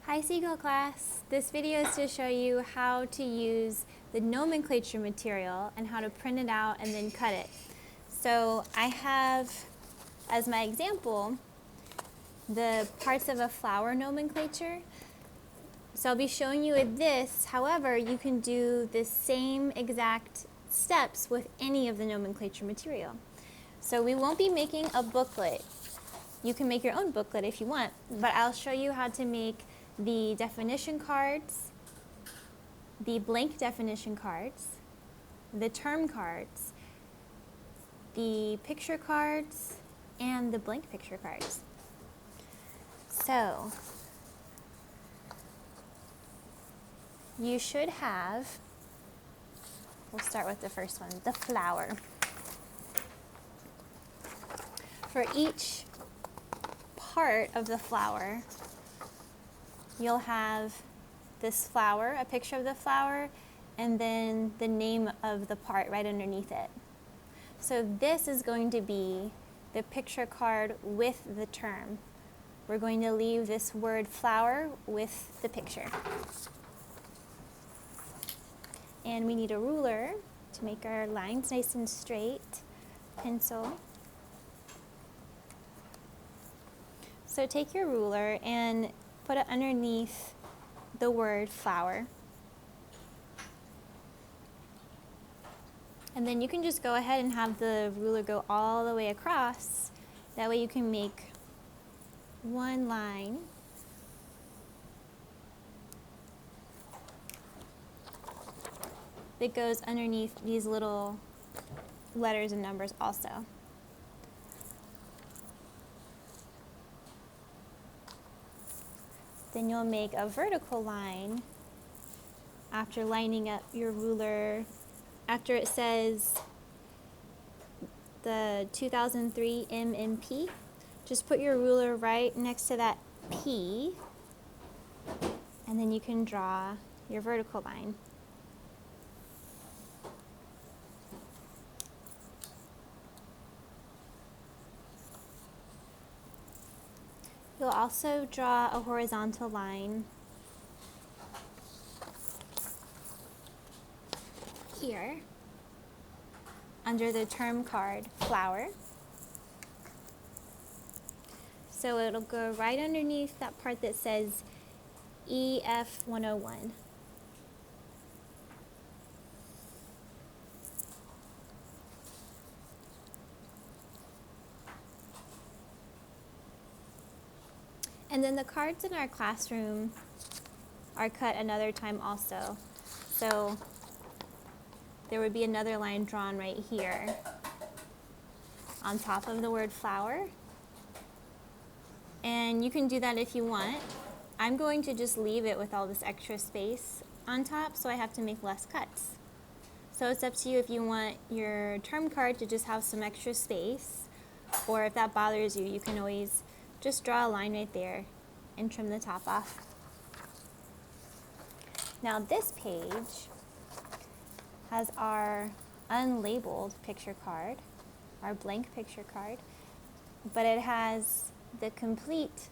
Hi Seagull class! This video is to show you how to use the nomenclature material and how to print it out and then cut it. So I have as my example the parts of a flower nomenclature. So I'll be showing you this. However, you can do the same exact steps with any of the nomenclature material. So we won't be making a booklet. You can make your own booklet if you want, but I'll show you how to make the definition cards, the blank definition cards, the term cards, the picture cards, and the blank picture cards. So you should have, we'll start with the first one, the flower. For each part of the flower, you'll have this flower, a picture of the flower, and then the name of the part right underneath it. So this is going to be the picture card with the term. We're going to leave this word flower with the picture. And we need a ruler to make our lines nice and straight, pencil. So take your ruler and put it underneath the word flower. And then you can just go ahead and have the ruler go all the way across. That way you can make one line. That goes underneath these little letters and numbers also. Then you'll make a vertical line after lining up your ruler. After it says the 2003 MMP, just put your ruler right next to that P, and then you can draw your vertical line. You'll also draw a horizontal line here under the term card, flower. So it'll go right underneath that part that says EF101. And then the cards in our classroom are cut another time also. So there would be another line drawn right here on top of the word flower. And you can do that if you want. I'm going to just leave it with all this extra space on top, so I have to make less cuts. So it's up to you if you want your term card to just have some extra space, or if that bothers you, you can always just draw a line right there and trim the top off. Now this page has our unlabeled picture card, our blank picture card, but it has the complete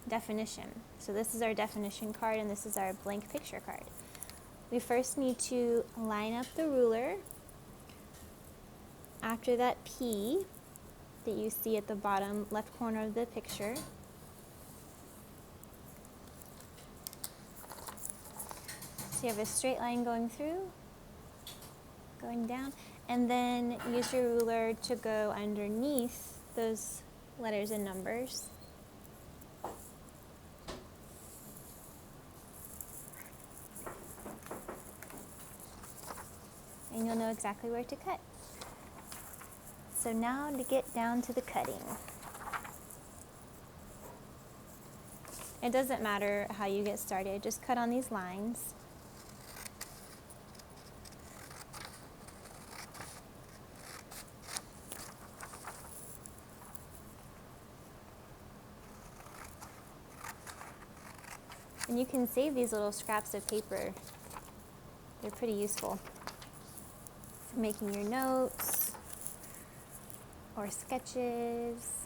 definition. So this is our definition card and this is our blank picture card. We first need to line up the ruler after that P that you see at the bottom left corner of the picture. So you have a straight line going through, going down, and then use your ruler to go underneath those letters and numbers. And you'll know exactly where to cut. So now to get down to the cutting. It doesn't matter how you get started, just cut on these lines. And you can save these little scraps of paper. They're pretty useful for making your notes, or sketches,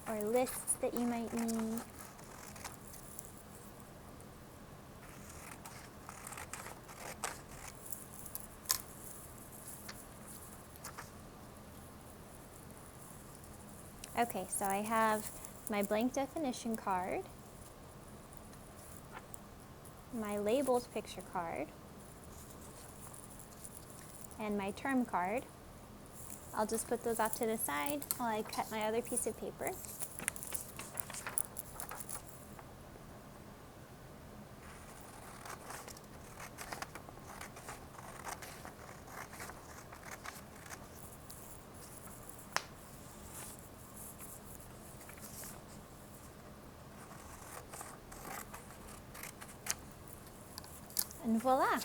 or lists that you might need. Okay, so I have my blank definition card, my labeled picture card, and my term card. I'll just put those off to the side while I cut my other piece of paper. And voila!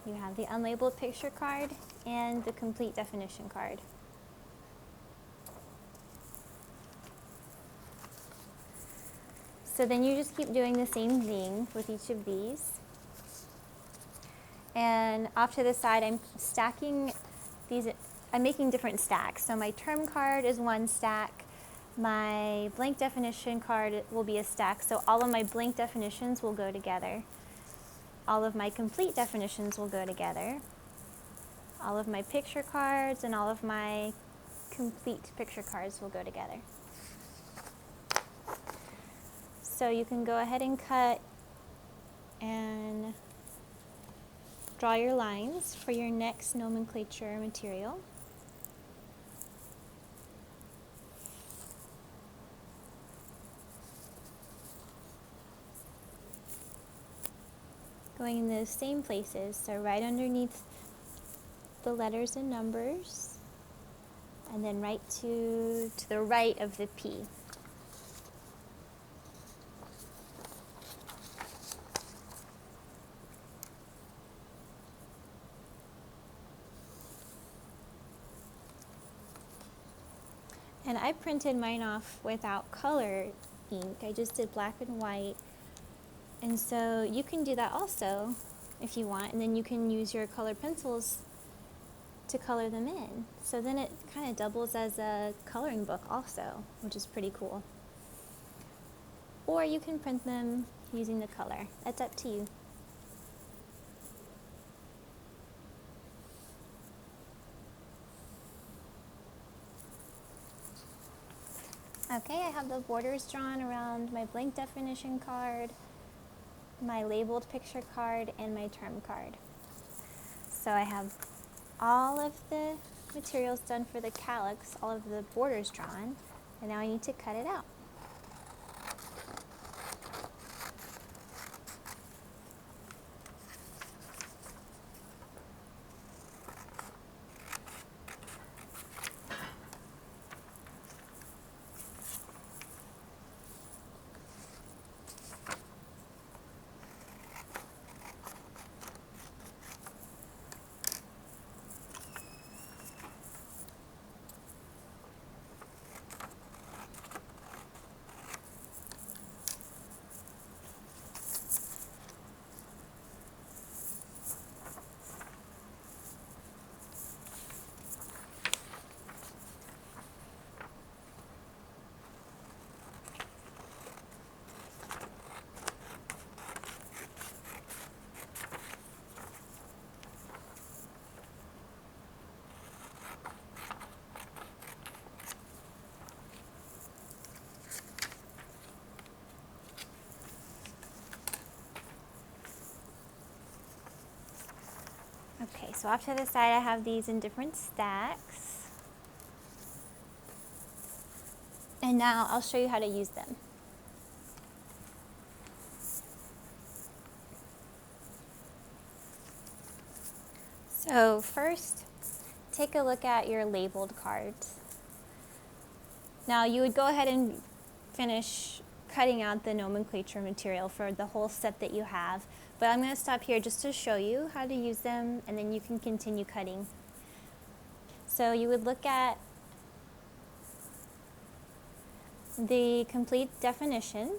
You have the unlabeled picture card and the complete definition card. So then you just keep doing the same thing with each of these. And off to the side, I'm stacking these, I'm making different stacks. So my term card is one stack, my blank definition card will be a stack, so all of my blank definitions will go together. All of my complete definitions will go together. All of my picture cards and all of my complete picture cards will go together. So you can go ahead and cut and draw your lines for your next nomenclature material. Going in those same places, so right underneath the letters and numbers, and then right to the right of the P. And I printed mine off without color ink. I just did black and white. And so you can do that also if you want, and then you can use your colored pencils to color them in. So then it kind of doubles as a coloring book also, which is pretty cool. Or you can print them using the color. That's up to you. Okay, I have the borders drawn around my blank definition card, my labeled picture card, and my term card. So I have all of the materials done for the calyx, all of the borders drawn, and now I need to cut it out. Okay, so off to the side I have these in different stacks. And now I'll show you how to use them. So first, take a look at your labeled cards. Now you would go ahead and finish cutting out the nomenclature material for the whole set that you have, but I'm going to stop here just to show you how to use them, and then you can continue cutting. So you would look at the complete definition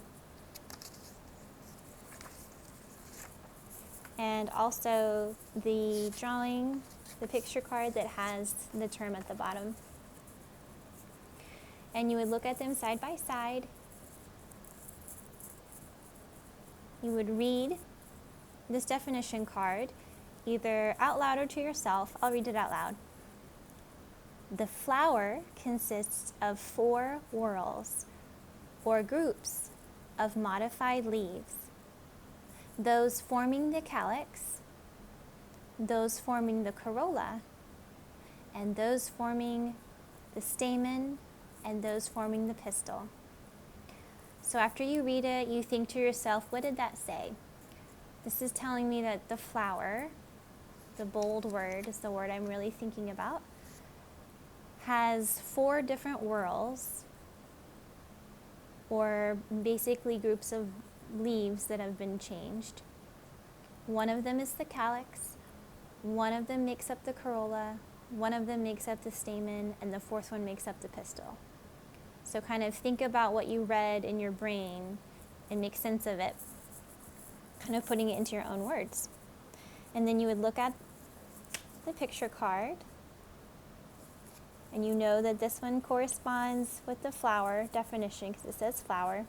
and also the drawing, the picture card that has the term at the bottom. And you would look at them side by side. You would read this definition card either out loud or to yourself. I'll read it out loud. The flower consists of 4 whorls, or groups, of modified leaves, those forming the calyx, those forming the corolla, and those forming the stamen, and those forming the pistil. So after you read it, you think to yourself, what did that say? This is telling me that the flower, the bold word is the word I'm really thinking about, has 4 different whorls, or basically groups of leaves that have been changed. One of them is the calyx, one of them makes up the corolla, one of them makes up the stamen, and the 4th one makes up the pistil. So kind of think about what you read in your brain and make sense of it, kind of putting it into your own words. And then you would look at the picture card, and you know that this one corresponds with the flower definition because it says flower.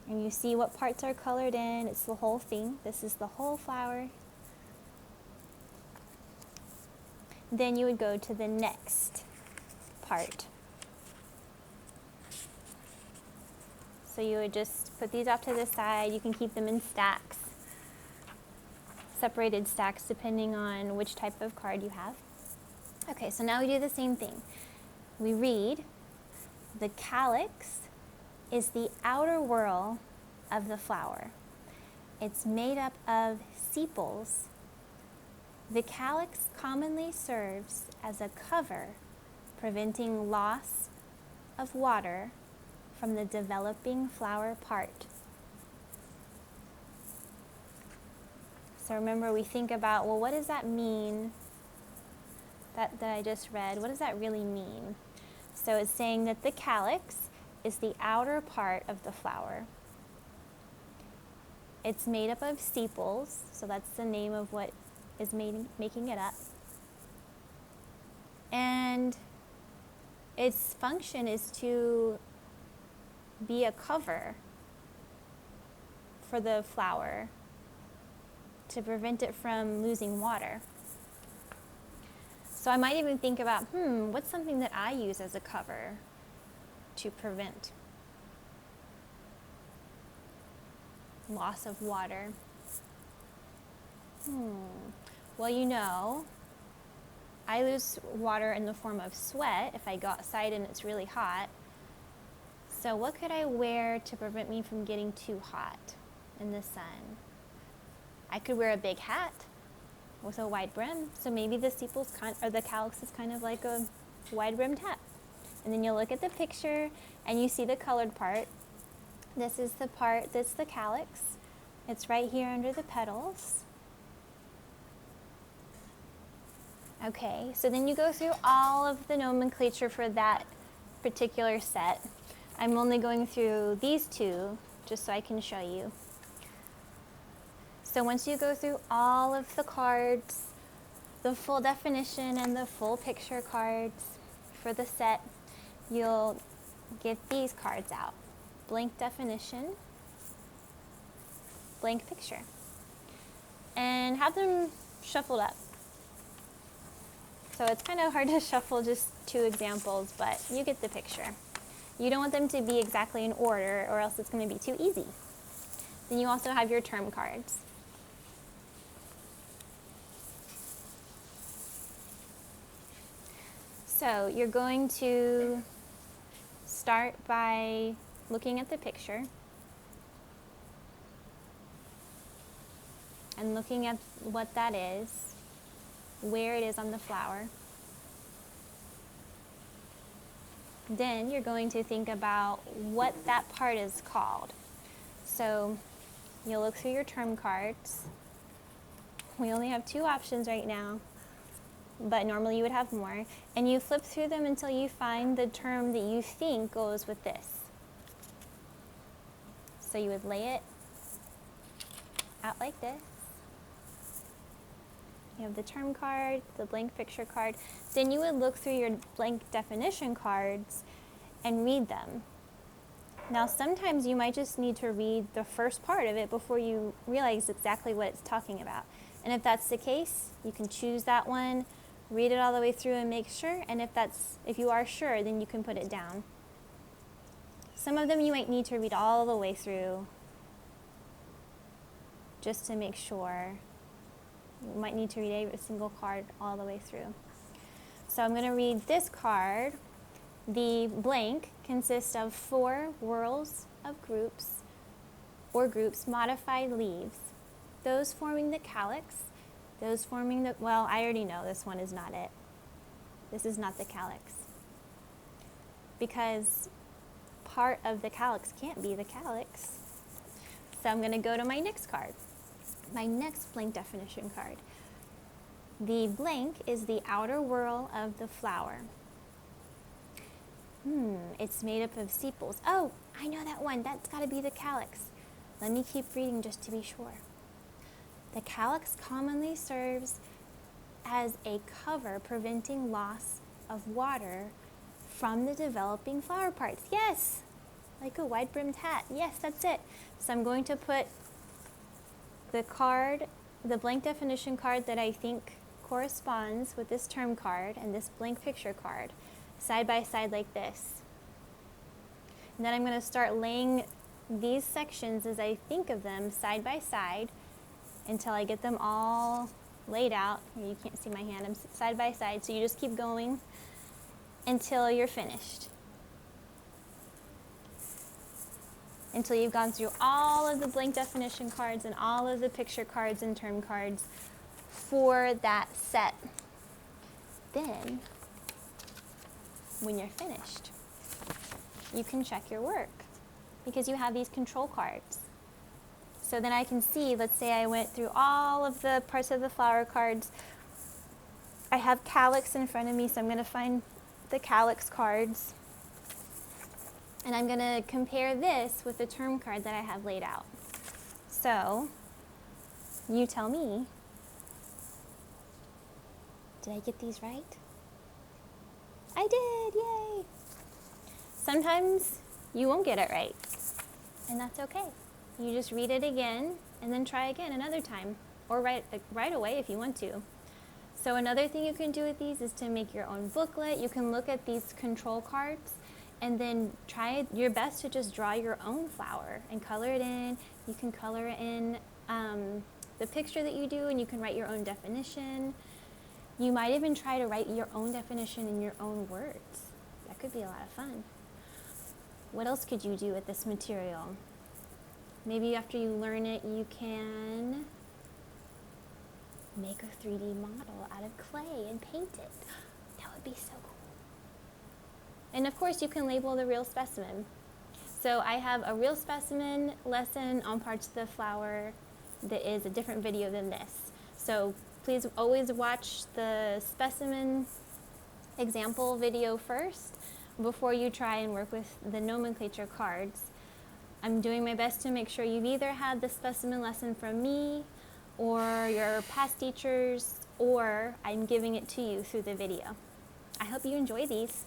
And you see what parts are colored in. It's the whole thing. This is the whole flower. Then you would go to the next part. So you would just put these off to the side. You can keep them in stacks, separated stacks depending on which type of card you have. Okay, so now we do the same thing. We read, the calyx is the outer whorl of the flower. It's made up of sepals. The calyx commonly serves as a cover, preventing loss of water from the developing flower part. So remember, we think about, well, what does that mean? That I just read, what does that really mean? So it's saying that the calyx is the outer part of the flower. It's made up of sepals, so that's the name of what is making it up. And its function is to be a cover for the flower to prevent it from losing water. So I might even think about, what's something that I use as a cover to prevent loss of water? Well, you know, I lose water in the form of sweat if I go outside and it's really hot. So what could I wear to prevent me from getting too hot in the sun? I could wear a big hat with a wide brim. So maybe the sepals or the calyx is kind of like a wide brimmed hat. And then you'll look at the picture and you see the colored part. This is the part that's the calyx. It's right here under the petals. Okay, so then you go through all of the nomenclature for that particular set. I'm only going through these 2 just so I can show you. So once you go through all of the cards, the full definition and the full picture cards for the set, you'll get these cards out. Blank definition, blank picture. And have them shuffled up. So it's kind of hard to shuffle just 2 examples, but you get the picture. You don't want them to be exactly in order or else it's going to be too easy. Then you also have your term cards. So you're going to start by looking at the picture and looking at what that is, where it is on the flower. Then you're going to think about what that part is called. So you'll look through your term cards. We only have 2 options right now, but normally you would have more. And you flip through them until you find the term that you think goes with this. So you would lay it out like this. You have the term card, the blank picture card. Then you would look through your blank definition cards and read them. Now sometimes you might just need to read the first part of it before you realize exactly what it's talking about. And if that's the case, you can choose that one, Read it all the way through and make sure, and if you are sure, then you can put it down. Some of them you might need to read all the way through just to make sure. You might need to read every single card all the way through. So I'm going to read this card. The blank consists of 4 whorls of groups modified leaves. Those forming the calyx, those forming the, well, I already know this one is not it. This is not the calyx. Because part of the calyx can't be the calyx. So I'm going to go to my next card, my next blank definition card. The blank is the outer whorl of the flower. It's made up of sepals. Oh, I know that one. That's got to be the calyx. Let me keep reading just to be sure. The calyx commonly serves as a cover preventing loss of water from the developing flower parts. Yes, like a wide-brimmed hat. Yes, that's it. So I'm going to put the card, the blank definition card that I think corresponds with this term card and this blank picture card side by side like this. And then I'm going to start laying these sections as I think of them side by side until I get them all laid out. You can't see my hand, I'm side by side, so you just keep going until you're finished. Until you've gone through all of the blank definition cards and all of the picture cards and term cards for that set. Then, when you're finished, you can check your work because you have these control cards. So then I can see, let's say I went through all of the parts of the flower cards. I have calyx in front of me, so I'm going to find the calyx cards. And I'm going to compare this with the term card that I have laid out. So, you tell me, did I get these right? I did, yay! Sometimes you won't get it right, and that's okay. You just read it again and then try again another time, or right away if you want to. So another thing you can do with these is to make your own booklet. You can look at these control cards and then try your best to just draw your own flower and color it in. You can color in the picture that you do, and you can write your own definition. You might even try to write your own definition in your own words. That could be a lot of fun. What else could you do with this material? Maybe after you learn it, you can make a 3D model out of clay and paint it. That would be so cool. And of course, you can label the real specimen. So I have a real specimen lesson on parts of the flower that is a different video than this. So please always watch the specimen example video first before you try and work with the nomenclature cards. I'm doing my best to make sure you've either had the specimen lesson from me or your past teachers, or I'm giving it to you through the video. I hope you enjoy these.